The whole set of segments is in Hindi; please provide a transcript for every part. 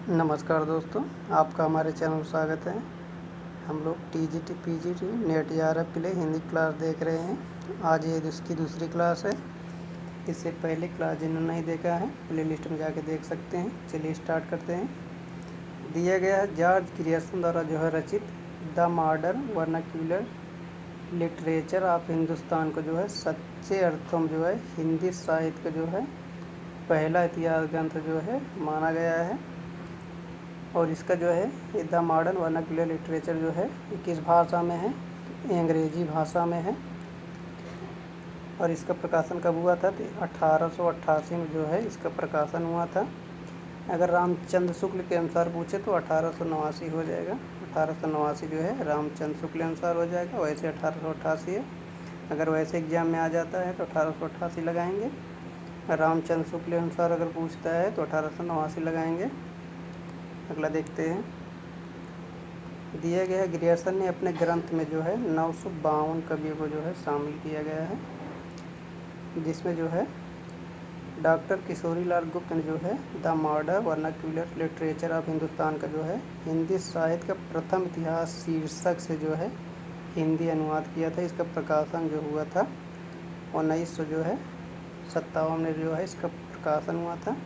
नमस्कार दोस्तों, आपका हमारे चैनल में स्वागत है। हम लोग टीजीटी पीजीटी नेट आरएफ के लिए हिंदी क्लास देख रहे हैं। आज ये इसकी दूसरी क्लास है। इससे पहले क्लास जिन्होंने नहीं देखा है प्ले लिस्ट में जाके देख सकते हैं। चलिए स्टार्ट करते हैं। दिया गया है जॉर्ज ग्रियर्सन द्वारा जो है रचित the modern vernacular literature of Hindustan को जो है सच्चे अर्थों में जो है हिंदी साहित्य का जो है पहला इतिहास ग्रंथ जो है माना गया है। और इसका जो है ये द मॉडर्न वर्नाक्यूलर लिटरेचर जो है ये किस भाषा में है? अंग्रेजी भाषा में है। और इसका प्रकाशन कब हुआ था? तो 1888 में जो है इसका प्रकाशन हुआ था। अगर रामचंद्र शुक्ल के अनुसार पूछे तो 1889 हो जाएगा। 1889 जो है रामचंद्र शुक्ल के अनुसार हो जाएगा, वैसे 1888 है। अगर वैसे एग्जाम में आ जाता है तो 1888 लगाएंगे। रामचंद्र शुक्ल के अनुसार अगर पूछता है तो 1889 लगाएंगे। अगला देखते हैं। दिया गया ग्रियर्सन ने अपने ग्रंथ में जो है 952 कवियों को जो है शामिल किया गया है, जिसमें जो है डॉक्टर किशोरी लाल गुप्त ने जो है the modern vernacular literature of Hindustan का जो है हिंदी साहित्य का प्रथम इतिहास शीर्षक से जो है हिंदी अनुवाद किया था। इसका प्रकाशन जो हुआ था 1957 में जो है इसका प्रकाशन हुआ था।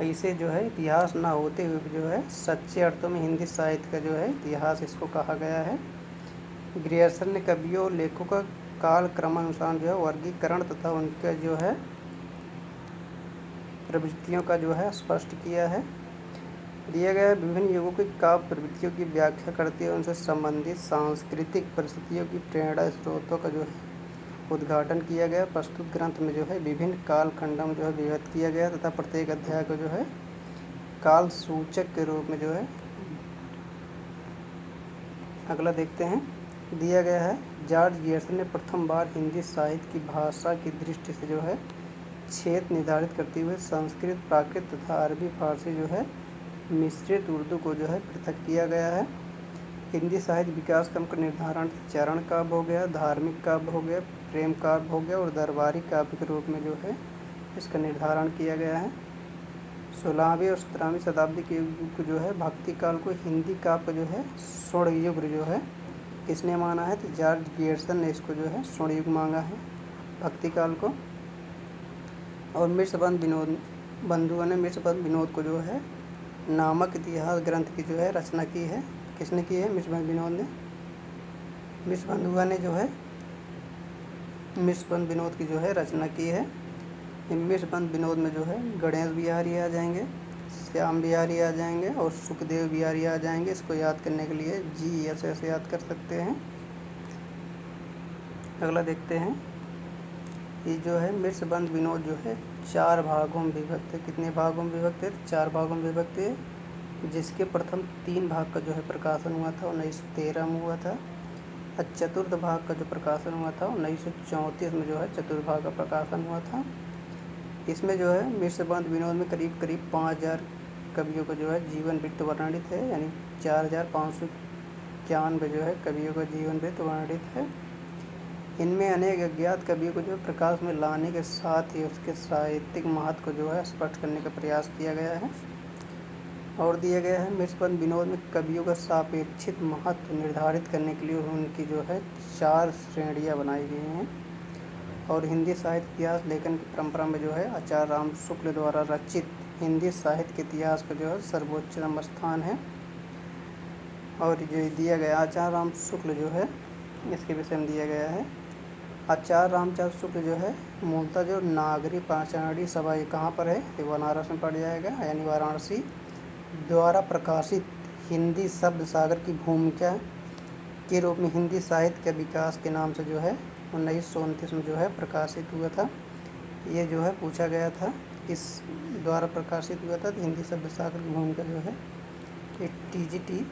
इसे जो है इतिहास ना होते हुए जो है सच्चे अर्थों में हिंदी साहित्य का जो है इतिहास इसको कहा गया है। ग्रियर्सन ने कवियों और लेखकों का काल क्रमानुसार जो है वर्गीकरण तथा उनके जो है प्रवृत्तियों का जो है स्पष्ट किया है। दिया गया विभिन्न युगों की काव्य प्रवृत्तियों की व्याख्या करते हुए उनसे संबंधित सांस्कृतिक परिस्थितियों की प्रेरणा स्रोतों का जो है उद्घाटन किया गया। प्रस्तुत ग्रंथ में जो है विभिन्न काल खंडों में जो है विभक्त किया गया तथा प्रत्येक अध्याय को जो है काल सूचक के रूप में जो है। अगला देखते हैं। दिया गया है जॉर्ज ग्रियर्सन ने प्रथम बार हिंदी साहित्य की भाषा की दृष्टि से जो है क्षेत्र निर्धारित करते हुए संस्कृत, प्राकृत तथा अरबी फारसी जो है मिश्रित उर्दू को जो है पृथक किया गया है। हिंदी साहित्य विकास क्रम का निर्धारण चरण काव्य हो गया, धार्मिक काव्य हो गया, प्रेम काव्य हो गया और दरबारी काव्य के रूप में जो है इसका निर्धारण किया गया है। 16वीं और 17वीं शताब्दी के युग जो है भक्ति काल को हिंदी काव्य का जो है स्वर्ण युग जो है किसने माना है? तो जॉर्ज ग्रियर्सन ने इसको जो है स्वर्ण युग मांगा है भक्ति काल को। और मिश्रबंध विनोद बंधुओं ने मिश्रबंध विनोद को जो है नामक इतिहास ग्रंथ की जो है रचना की है। किसने की है? मिश्रबंध विनोद ने। मिश्रबंधुआ ने जो है मिश्रबंध विनोद की जो है रचना की है। मिश्रबंध विनोद में जो है गणेश बिहारी आ जाएंगे, श्याम बिहारी आ जाएंगे और सुखदेव बिहारी आ जाएंगे। इसको याद करने के लिए GSS याद कर सकते हैं। अगला देखते हैं। ये जो है मिश्रबंध विनोद जो है 4 भागों में विभक्त है। कितने भागों में विभक्त है? 4 भागों में विभक्त है, जिसके प्रथम 3 भाग का जो है प्रकाशन हुआ था 1913 में हुआ था। और चतुर्थ भाग का जो प्रकाशन हुआ था 1934 में जो है चतुर्थ भाग का प्रकाशन हुआ था। इसमें जो है मिश्रबंध विनोद में करीब 5000 कवियों का जो है जीवन वृत्त वर्णित है, यानी 4591 जो है कवियों का जीवन वृत्त वर्णित है। इनमें अनेक अज्ञात कवियों को जो है प्रकाश में लाने के साथ ही उसके साहित्यिक महत्व को जो है स्पष्ट करने का प्रयास किया गया है। और दिया गया है मिश्रबंध विनोद में कवियों का सापेक्षित महत्व निर्धारित करने के लिए उनकी जो है 4 श्रेणियाँ बनाई गई हैं। और हिंदी साहित्य इतिहास लेखन की परंपरा में जो है आचार्य राम शुक्ल द्वारा रचित हिंदी साहित्य के इतिहास का जो है सर्वोच्चतम स्थान है। और जो दिया गया आचार्य राम शुक्ल जो है इसके विषय में दिया गया है। आचार्य रामचंद्र शुक्ल जो है मूलतः जो नागरी पाषाणी सभा ये कहाँ पर है? ये बनारस में पड़ जाएगा, यानी वाराणसी द्वारा प्रकाशित हिंदी शब्द सागर की भूमिका के रूप में हिंदी साहित्य के विकास के नाम से जो है 1929 में जो है प्रकाशित हुआ था। ये जो है पूछा गया था किस द्वारा प्रकाशित हुआ था? तो हिंदी शब्द सागर की भूमिका जो है ये TGT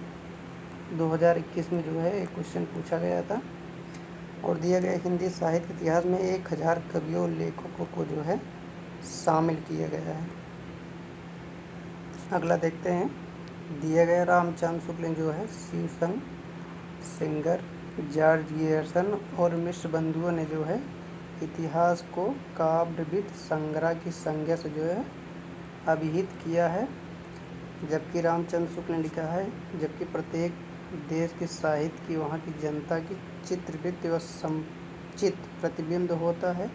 2021 में जो है एक क्वेश्चन पूछा गया था। और दिया गया हिंदी साहित्य इतिहास में 1000 कवियों और लेखकों को जो है शामिल किया गया है। अगला देखते हैं। दिया गया रामचंद्र शुक्ल जो है शिवसंग, सिंगर, जॉर्ज ग्रियर्सन और मिश्र बंधुओं ने जो है इतिहास को काव्यविद संग्रह की संज्ञा से जो है अभिहित किया है। जबकि रामचंद्र शुक्ल ने लिखा है, जबकि प्रत्येक देश के साहित्य की वहाँ की जनता की चित्रवृत्ति व समुचित प्रतिबिंब होता है,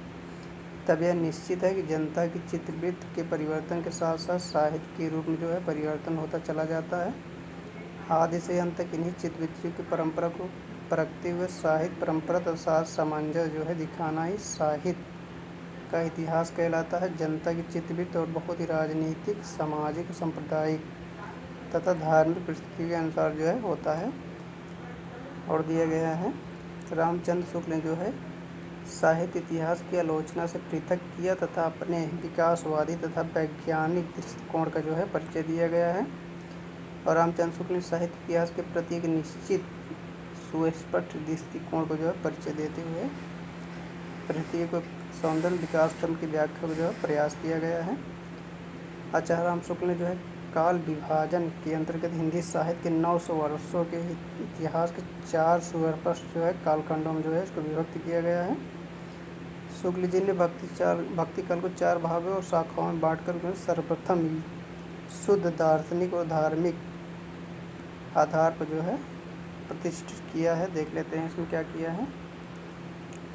तब यह निश्चित है कि जनता की चित्रवृत्ति के परिवर्तन के साथ साथ साहित्य के रूप में जो है परिवर्तन होता चला जाता है। आदि से अंत तक इन्हीं चित्रवृत्तियों की परंपरा को परखते हुए साहित्य परंपरा तथा साथ सामंजस्य जो है दिखाना ही साहित्य का इतिहास कहलाता है। जनता की चित्रवृत्ति और बहुत ही राजनीतिक, सामाजिक, सांप्रदायिक तथा धार्मिक परिस्थिति के अनुसार जो है होता है। और दिया गया है, रामचंद्र शुक्ल ने जो है साहित्य इतिहास की आलोचना से पृथक किया तथा अपने विकासवादी तथा वैज्ञानिक दृष्टिकोण का जो है परिचय दिया गया है। और रामचंद्र शुक्ल ने साहित्य इतिहास के प्रति एक निश्चित सुस्पष्ट दृष्टिकोण को जो है परिचय देते हुए प्रत्येक सौंदर्य विकास क्रम की व्याख्या को जो है प्रयास किया गया है। आचार्य राम शुक्ल ने जो है काल विभाजन के अंतर्गत हिंदी साहित्य के 900 वर्षों के इतिहास के 4 सुस्पष्ट जो है कालखंडों में जो है इसको विभक्त किया गया है। शुक्ल जी ने भक्ति काल को 4 भागों और शाखाओं में बांटकर सर्वप्रथम शुद्ध दार्शनिक और धार्मिक आधार पर जो है प्रतिष्ठित किया है। देख लेते हैं इसमें क्या किया है।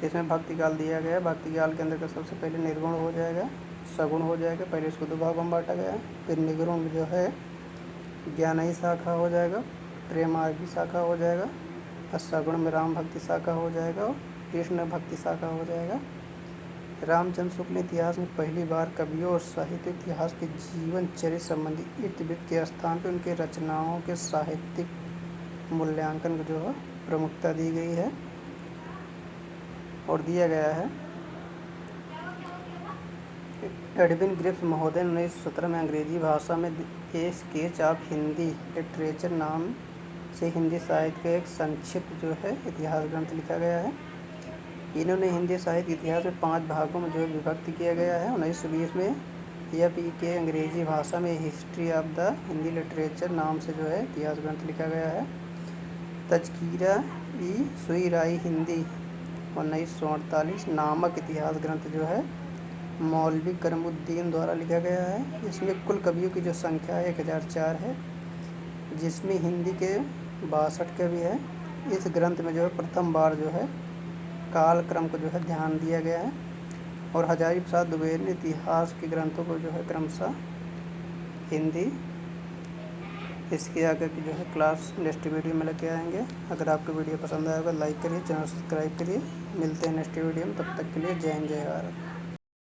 इसमें भक्ति काल दिया गया है। भक्ति काल के अंदर सबसे पहले निर्गुण हो जाएगा, सगुण हो जाएगा। पहले इसको 2 भागों में बांटा गया है। फिर निर्गुण में जो है ज्ञानई शाखा हो जाएगा, प्रेमार्गी शाखा हो जाएगा, और सगुण में राम भक्ति शाखा हो जाएगा और कृष्ण भक्ति शाखा हो जाएगा। रामचंद्र शुक्ल ने इतिहास में पहली बार कवियों और साहित्य इतिहास के जीवन चरित्र संबंधी इतिवृत्त के स्थान पर उनके रचनाओं के साहित्यिक मूल्यांकन को जो है प्रमुखता दी गई है। और दिया गया है, एडविन ग्रिफ्स महोदय ने 1917 में अंग्रेजी भाषा में ए स्केच ऑफ हिंदी लिटरेचर नाम से हिंदी साहित्य का एक संक्षिप्त जो है इतिहास ग्रंथ लिखा गया है। इन्होंने हिंदी साहित्य इतिहास में 5 भागों में जो है विभक्त किया गया है। 1920 में के अंग्रेजी भाषा में history of the Hindi literature नाम से जो है इतिहास ग्रंथ लिखा गया है। तज़किरा ई सुई राई हिंदी 1948 नामक इतिहास ग्रंथ जो है मौलवी करमुद्दीन द्वारा लिखा गया है। इसमें कुल कवियों की जो संख्या है 1004 है, जिसमें हिंदी के 62 कवि है। इस ग्रंथ में जो है प्रथम बार जो है काल क्रम को जो है ध्यान दिया गया है। और हजारी प्रसाद द्विवेदी ने इतिहास के ग्रंथों को जो है क्रमशः हिंदी, इसके आगे की जो है क्लास नेक्स्ट वीडियो में लेके आएंगे। अगर आपको वीडियो पसंद आएगा लाइक करिए, चैनल सब्सक्राइब करिए। मिलते हैं नेक्स्ट वीडियो में, तब तक के लिए जय हिंद जय भारत।